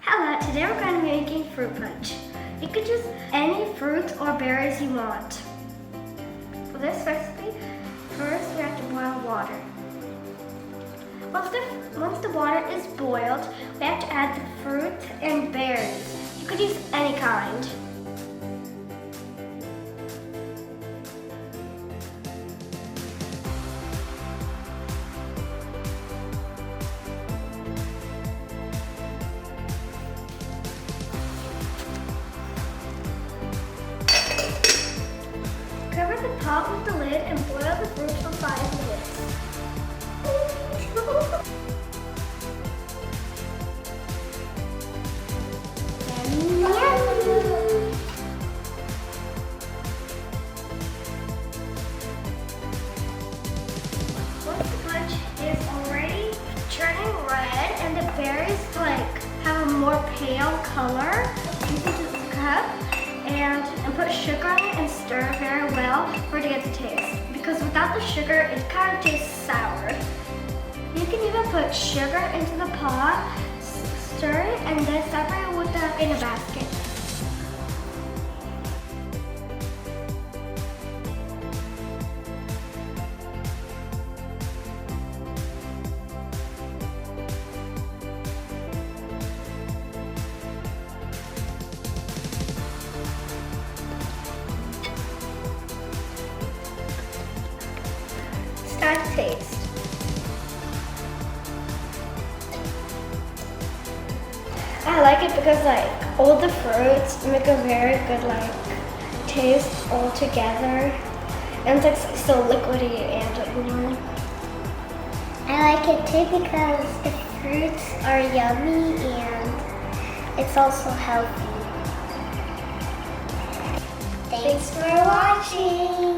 Hello, today we're going to be making fruit punch. You could use any fruits or berries you want. For this recipe, first we have to boil water. Once the water is boiled, we have to add the fruit and berries. You could use any kind. Cover the pot with the lid and boil the fruit for 5 minutes. Once the punch is already turning red and the berries have a more pale color, you can just cup and put sugar on it and stir very well for it to get the taste. Because without the sugar, it kind of tastes sour. You can even put sugar into the pot, stir it, and then separate it in a basket. Start to taste. I like it because all the fruits make a very good taste all together, and it's so liquidy and I like it too because the fruits are yummy and it's also healthy. Thanks for watching.